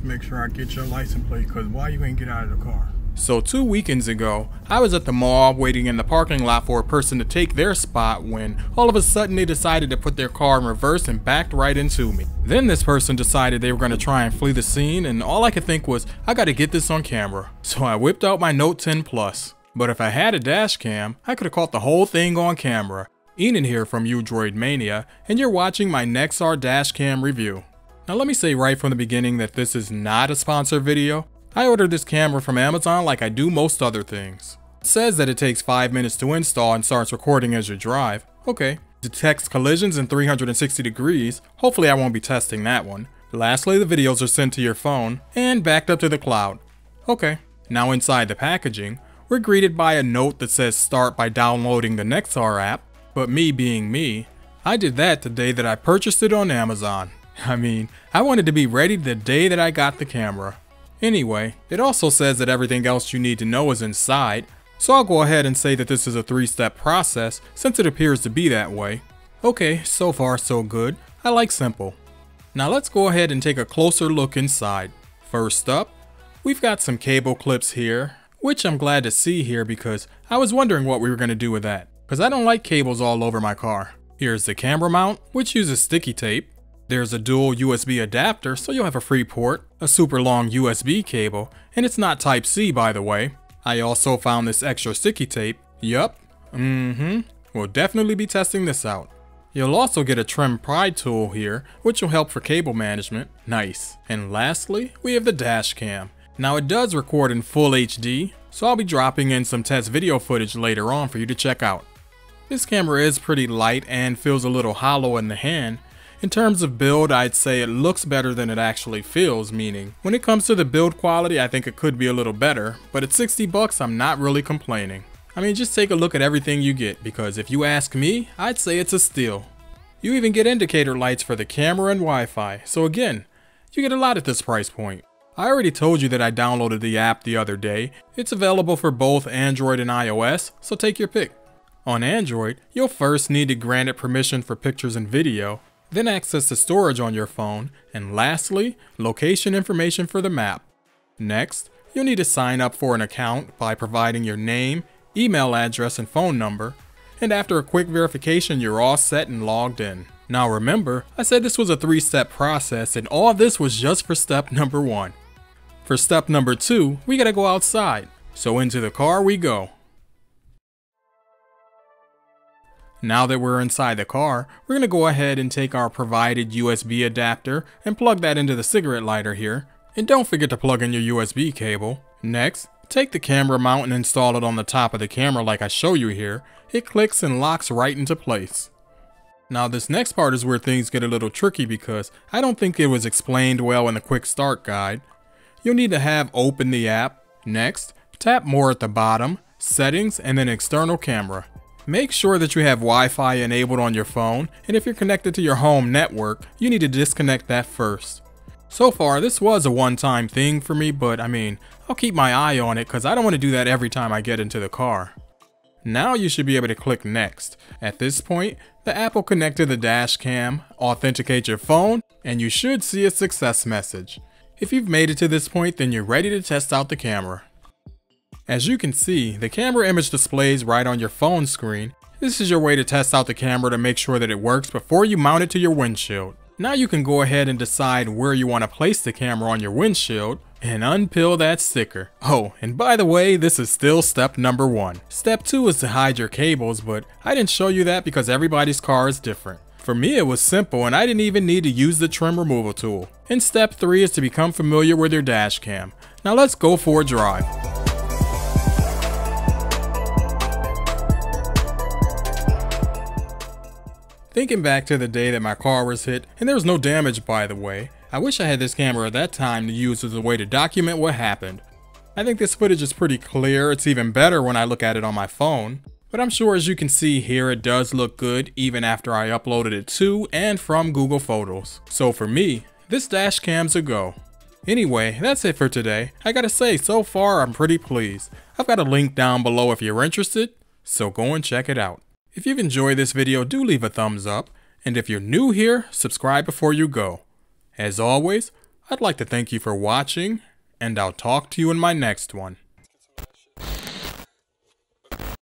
make sure I get your license plate, because why you ain't get out of the car? So 2 weekends ago, I was at the mall waiting in the parking lot for a person to take their spot when all of a sudden they decided to put their car in reverse and backed right into me. Then this person decided they were going to try and flee the scene, and all I could think was, I gotta get this on camera. So I whipped out my Note 10 Plus. But if I had a dash cam, I could have caught the whole thing on camera. Enan here from Droid Mania, and you're watching my Nexar dash cam review. Now let me say right from the beginning that this is not a sponsored video. I ordered this camera from Amazon like I do most other things. It says that it takes 5 minutes to install and starts recording as you drive. Okay. Detects collisions in 360 degrees. Hopefully I won't be testing that one. Lastly, the videos are sent to your phone and backed up to the cloud. Okay. Now inside the packaging, we're greeted by a note that says start by downloading the Nexar app. But me being me, I did that the day that I purchased it on Amazon. I mean, I wanted to be ready the day that I got the camera. Anyway, it also says that everything else you need to know is inside, so I'll go ahead and say that this is a 3-step process since it appears to be that way. Okay, so far so good. I like simple. Now let's go ahead and take a closer look inside. First up, we've got some cable clips here, which I'm glad to see here because I was wondering what we were going to do with that, because I don't like cables all over my car. Here's the camera mount, which uses sticky tape. There's a dual USB adapter, so you'll have a free port, a super long USB cable, and it's not Type-C by the way. I also found this extra sticky tape. Yup. We'll definitely be testing this out. You'll also get a trim pry tool here, which will help for cable management. Nice. And lastly, we have the dash cam. Now it does record in full HD, so I'll be dropping in some test video footage later on for you to check out. This camera is pretty light and feels a little hollow in the hand. In terms of build, I'd say it looks better than it actually feels, meaning when it comes to the build quality, I think it could be a little better, but at 60 bucks, I'm not really complaining. I mean, just take a look at everything you get, because if you ask me, I'd say it's a steal. You even get indicator lights for the camera and Wi-Fi, so again, you get a lot at this price point. I already told you that I downloaded the app the other day. It's available for both Android and iOS, so take your pick. On Android, you'll first need to grant it permission for pictures and video, then access the storage on your phone, and lastly, location information for the map. Next, you'll need to sign up for an account by providing your name, email address, and phone number, and after a quick verification, you're all set and logged in. Now remember, I said this was a 3-step process, and all this was just for step number 1. For step number 2, we gotta go outside, so into the car we go. Now that we're inside the car, we're going to go ahead and take our provided USB adapter and plug that into the cigarette lighter here. And don't forget to plug in your USB cable. Next, take the camera mount and install it on the top of the camera like I show you here. It clicks and locks right into place. Now this next part is where things get a little tricky because I don't think it was explained well in the quick start guide. You'll need to have open the app. Next, tap more at the bottom, settings, and then external camera. Make sure that you have Wi-Fi enabled on your phone, and if you're connected to your home network, you need to disconnect that first. So far, this was a one-time thing for me, but I mean, I'll keep my eye on it because I don't want to do that every time I get into the car. Now you should be able to click next. At this point, the app will connect to the dash cam, authenticate your phone, and you should see a success message. If you've made it to this point, then you're ready to test out the camera. As you can see, the camera image displays right on your phone screen. This is your way to test out the camera to make sure that it works before you mount it to your windshield. Now you can go ahead and decide where you want to place the camera on your windshield and unpeel that sticker. Oh, and by the way, this is still step number 1. Step 2 is to hide your cables, but I didn't show you that because everybody's car is different. For me, it was simple and I didn't even need to use the trim removal tool. And step 3 is to become familiar with your dash cam. Now let's go for a drive. Thinking back to the day that my car was hit, and there was no damage by the way, I wish I had this camera at that time to use as a way to document what happened. I think this footage is pretty clear. It's even better when I look at it on my phone. But I'm sure as you can see here, it does look good even after I uploaded it to and from Google Photos. So for me, this dash cam's a go. Anyway, that's it for today. I gotta say, so far I'm pretty pleased. I've got a link down below if you're interested, so go and check it out. If you've enjoyed this video, do leave a thumbs up, and if you're new here, subscribe before you go. As always, I'd like to thank you for watching, and I'll talk to you in my next one.